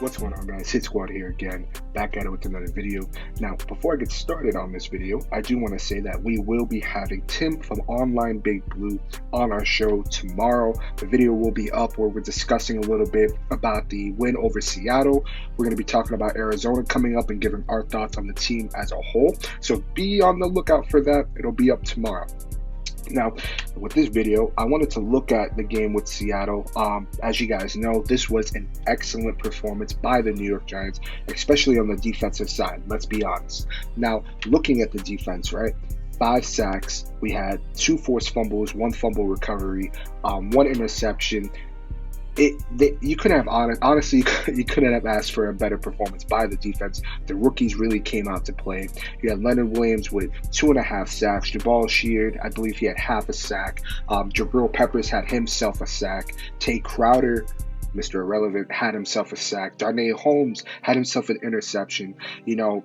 What's going on, guys? Hit Squad here again, back at it with another video. Now, before I get started on this video, I do want to say that we will be having Tim from Online Big Blue on our show tomorrow. The video will be up where we're discussing a little bit about the win over Seattle. We're going to be talking about Arizona coming up and giving our thoughts on the team as a whole. So be on the lookout for that. It'll be up tomorrow. Now, with this video, I wanted to look at the game with Seattle. As you guys know, this was an excellent performance by the New York Giants, especially on the defensive side. Let's be honest. Now, looking at the defense, right? 5 sacks. We had 2 forced fumbles, 1 fumble recovery, 1 interception. You couldn't have honestly you couldn't have asked for a better performance by the defense. The rookies really came out to play. You had Leonard Williams with 2.5 sacks. Jabal Sheard, I believe he had half a sack. Jabril Peppers had himself a sack. Tay Crowder, Mr. Irrelevant, had himself a sack. Darnay Holmes had himself an interception. You know,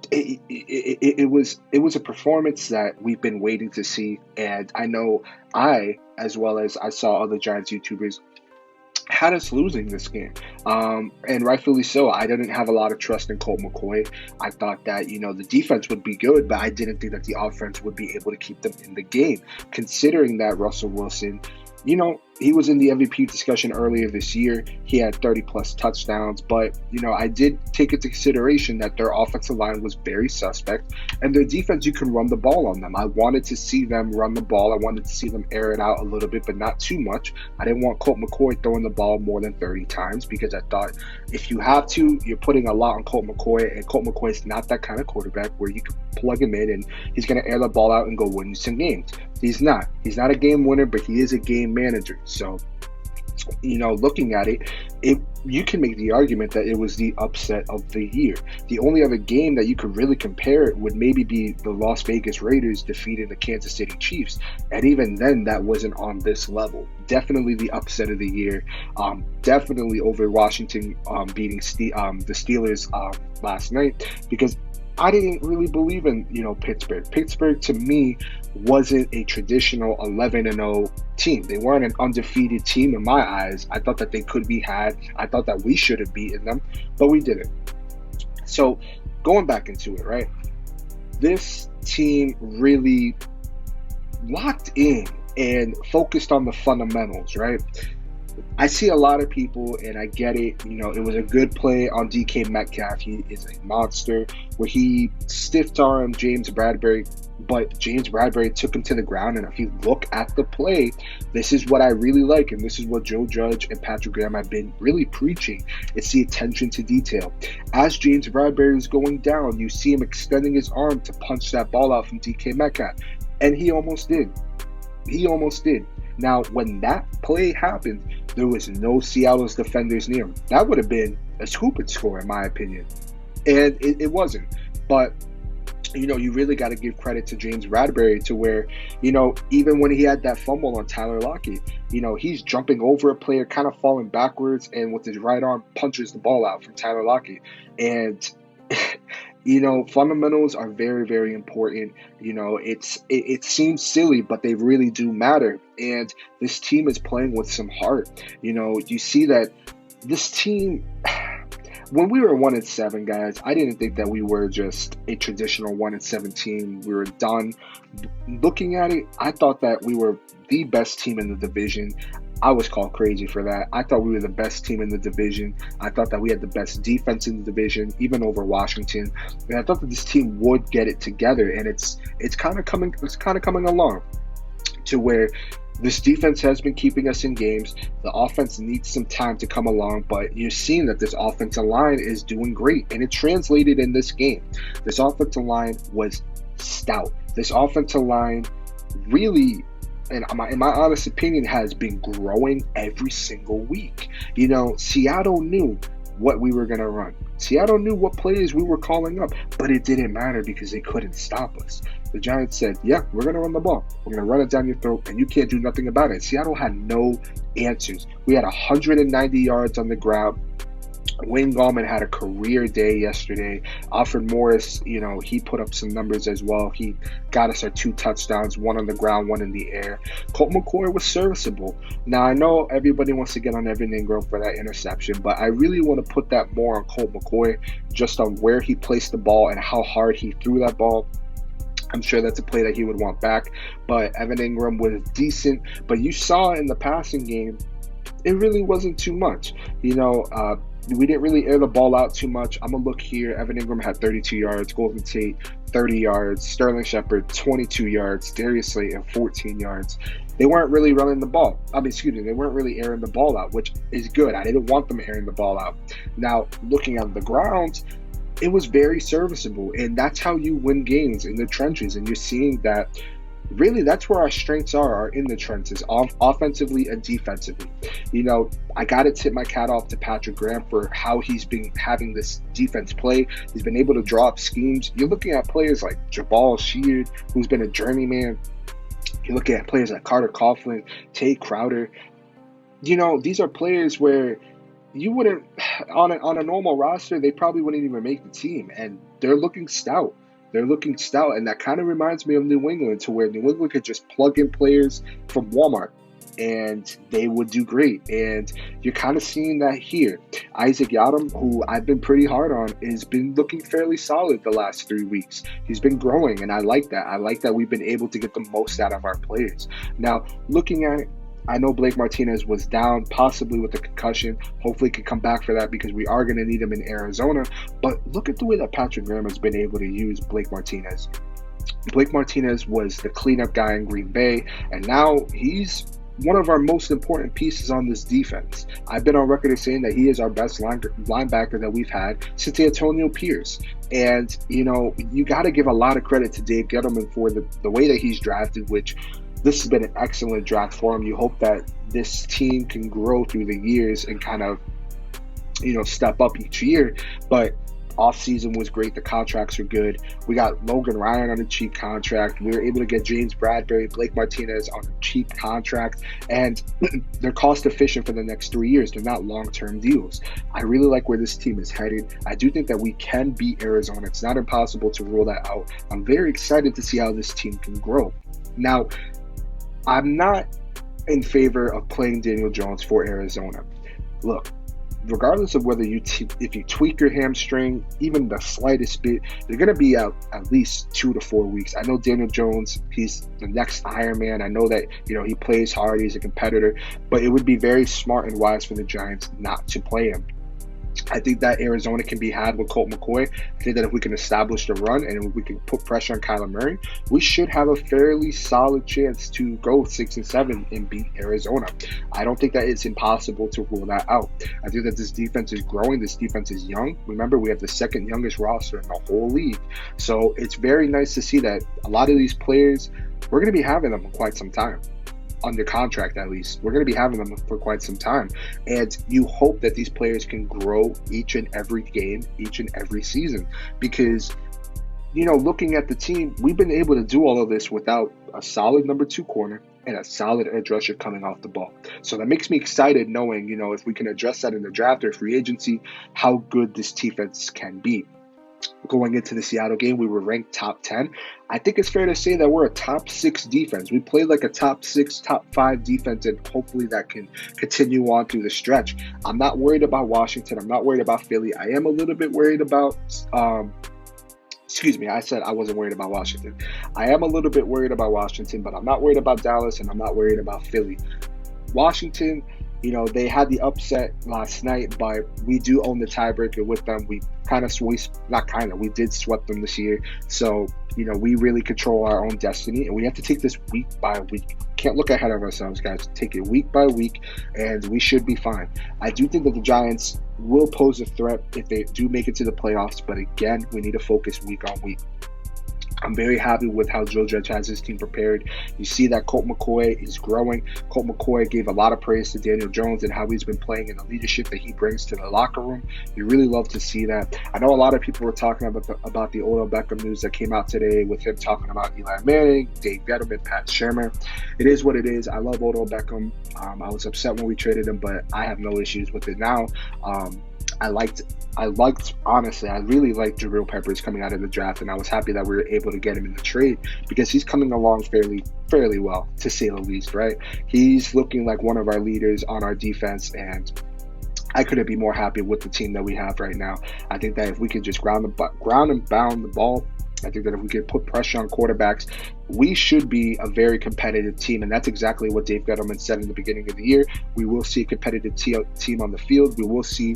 it was a performance that we've been waiting to see, and I know as well as I saw other Giants YouTubers had us losing this game, and rightfully so. I didn't have a lot of trust in Colt McCoy. I thought that, the defense would be good, but I didn't think that the offense would be able to keep them in the game, considering that Russell Wilson, he was in the MVP discussion earlier this year. He had 30-plus touchdowns, but, I did take into consideration that their offensive line was very suspect, and their defense, you can run the ball on them. I wanted to see them run the ball. I wanted to see them air it out a little bit, but not too much. I didn't want Colt McCoy throwing the ball more than 30 times because I thought if you have to, you're putting a lot on Colt McCoy, and Colt McCoy is not that kind of quarterback where you can plug him in and he's going to air the ball out and go win you some games. He's not a game winner, but he is a game manager. So, looking at it, you can make the argument that it was the upset of the year. The only other game that you could really compare it would maybe be the Las Vegas Raiders defeating the Kansas City Chiefs. And even then, that wasn't on this level. Definitely the upset of the year. Definitely over Washington beating the Steelers last night, because I didn't really believe in, Pittsburgh. Pittsburgh, to me, wasn't a traditional 11-0 team. They weren't an undefeated team in my eyes. I thought that they could be had. I thought that we should have beaten them, but we didn't. So, going back into it, right? This team really locked in and focused on the fundamentals, right? I see a lot of people, and I get it, it was a good play on DK Metcalf. He is a monster, where he stiff-armed James Bradbury, but James Bradbury took him to the ground. And if you look at the play, this is what I really like, and this is what Joe Judge and Patrick Graham have been really preaching. It's the attention to detail. As James Bradbury is going down, you see him extending his arm to punch that ball out from DK Metcalf, and he almost did. Now, when that play happened, there was no Seattle's defenders near him. That would have been a scoop and score, in my opinion. And it wasn't. But, you really got to give credit to James Bradbury to where, even when he had that fumble on Tyler Lockett, he's jumping over a player, kind of falling backwards, and with his right arm punches the ball out from Tyler Lockett. And fundamentals are very, very important. It seems silly, but they really do matter. And this team is playing with some heart. You see that this team, when we were 1-7, guys, I didn't think that we were just a traditional 1-7 team. We were done. Looking at it, I thought that we were the best team in the division. I was called crazy for that. I thought we were the best team in the division. I thought that we had the best defense in the division, even over Washington. And I thought that this team would get it together. And it's kind of coming along to where this defense has been keeping us in games. The offense needs some time to come along, but you're seeing that this offensive line is doing great, and it translated in this game. This offensive line was stout. This offensive line really, in my honest opinion, has been growing every single week. Seattle knew what we were going to run. Seattle knew what plays we were calling up, but it didn't matter because they couldn't stop us. The Giants said, yeah, we're going to run the ball. We're going to run it down your throat, and you can't do nothing about it. Seattle had no answers. We had 190 yards on the ground. Wayne Gallman had a career day yesterday. Alfred Morris, he put up some numbers as well. He got us our 2 touchdowns, one on the ground, one in the air. Colt McCoy was serviceable. Now, I know everybody wants to get on Evan Ingram for that interception, but I really want to put that more on Colt McCoy, just on where he placed the ball and how hard he threw that ball. I'm sure that's a play that he would want back, but Evan Ingram was decent. But you saw in the passing game, it really wasn't too much. We didn't really air the ball out too much. I'm going to look here. Evan Ingram had 32 yards, Golden Tate 30 yards, Sterling Shepard 22 yards, Darius Slayton 14 yards. They weren't really running the ball. They weren't really airing the ball out, which is good. I didn't want them airing the ball out. Now, looking on the ground, it was very serviceable, and that's how you win games, in the trenches. And you're seeing that really that's where our strengths are in the trenches, offensively and defensively. I got to tip my hat off to Patrick Graham for how he's been having this defense play. He's been able to draw up schemes. You're looking at players like Jabal Sheard, who's been a journeyman. You're looking at players like Carter Coughlin, Tate Crowder. These are players where you wouldn't, on a normal roster, they probably wouldn't even make the team, and they're looking stout. And that kind of reminds me of New England, to where New England could just plug in players from Walmart and they would do great. And you're kind of seeing that here. Isaac Yadam, who I've been pretty hard on, has been looking fairly solid the last 3 weeks. He's been growing, and I like that. I like that we've been able to get the most out of our players. Now, looking at it, I know Blake Martinez was down, possibly with a concussion. Hopefully he can come back for that, because we are going to need him in Arizona. But look at the way that Patrick Graham has been able to use Blake Martinez. Blake Martinez was the cleanup guy in Green Bay, and now he's one of our most important pieces on this defense. I've been on record as saying that he is our best linebacker that we've had since Antonio Pierce. And, you got to give a lot of credit to Dave Gettleman for the way that he's drafted, which this has been an excellent draft for him. You hope that this team can grow through the years and kind of, step up each year. But offseason was great. The contracts are good. We got Logan Ryan on a cheap contract. We were able to get James Bradbury, Blake Martinez on a cheap contract, and they're cost efficient for the next 3 years. They're not long-term deals. I really like where this team is headed. I do think that we can beat Arizona. It's not impossible to rule that out. I'm very excited to see how this team can grow. Now, I'm not in favor of playing Daniel Jones for Arizona. Look, regardless of whether if you tweak your hamstring, even the slightest bit, you're going to be out at least 2 to 4 weeks. I know Daniel Jones, he's the next Iron Man. I know that, he plays hard, he's a competitor, but it would be very smart and wise for the Giants not to play him. I think that Arizona can be had with Colt McCoy. I think that if we can establish the run and if we can put pressure on Kyler Murray, we should have a fairly solid chance to go 6-7 and beat Arizona. I don't think that it's impossible to rule that out. I think that this defense is growing. This defense is young. Remember, we have the second youngest roster in the whole league. So it's very nice to see that a lot of these players, we're going to be having them for quite some time. Under contract, at least. We're going to be having them for quite some time. And you hope that these players can grow each and every game, each and every season. Because, looking at the team, we've been able to do all of this without a solid number 2 corner and a solid edge rusher coming off the ball. So that makes me excited knowing, if we can address that in the draft or free agency, how good this defense can be. Going into the Seattle game, we were ranked top 10. I think it's fair to say that we're a top 6 defense. We played like a top 6, top 5 defense, and hopefully that can continue on through the stretch. I'm not worried about Washington. I'm not worried about Philly. I am a little bit worried about I said I wasn't worried about Washington. I am a little bit worried about Washington, but I'm not worried about Dallas, and I'm not worried about Philly. Washington, they had the upset last night, but we do own the tiebreaker with them. We we did sweep them this year. So, we really control our own destiny, and we have to take this week by week. Can't look ahead of ourselves, guys. Take it week by week, and we should be fine. I do think that the Giants will pose a threat if they do make it to the playoffs, but again, we need to focus week on week. I'm very happy with how Joe Judge has his team prepared. You see that Colt McCoy is growing. Colt McCoy gave a lot of praise to Daniel Jones and how he's been playing and the leadership that he brings to the locker room. You really love to see that. I know a lot of people were talking about the Odell Beckham news that came out today with him talking about Eli Manning, Dave Gettleman, Pat Shermer. It is what it is. I love Odell Beckham. I was upset when we traded him, but I have no issues with it now. I liked honestly, I really liked Jabril Peppers coming out of the draft, and I was happy that we were able to get him in the trade because he's coming along fairly well, to say the least, right? He's looking like one of our leaders on our defense, and I couldn't be more happy with the team that we have right now. I think that if we could just ground and pound the ball, I think that if we could put pressure on quarterbacks, we should be a very competitive team. And that's exactly what Dave Gettleman said in the beginning of the year. We will see a competitive team on the field. We will see,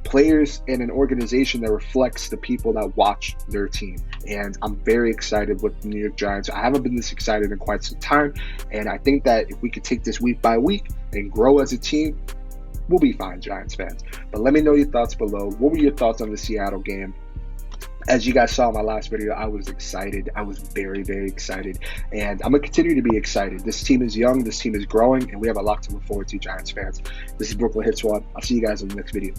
players in an organization that reflects the people that watch their team. And I'm very excited with the New York Giants. I haven't been this excited in quite some time. And I think that if we could take this week by week and grow as a team, we'll be fine, Giants fans. But let me know your thoughts below. What were your thoughts on the Seattle game? As you guys saw in my last video, I was excited. I was very excited. And I'm going to continue to be excited. This team is young. This team is growing. And we have a lot to look forward to, Giants fans. This is Brooklyn Hits One. I'll see you guys in the next video.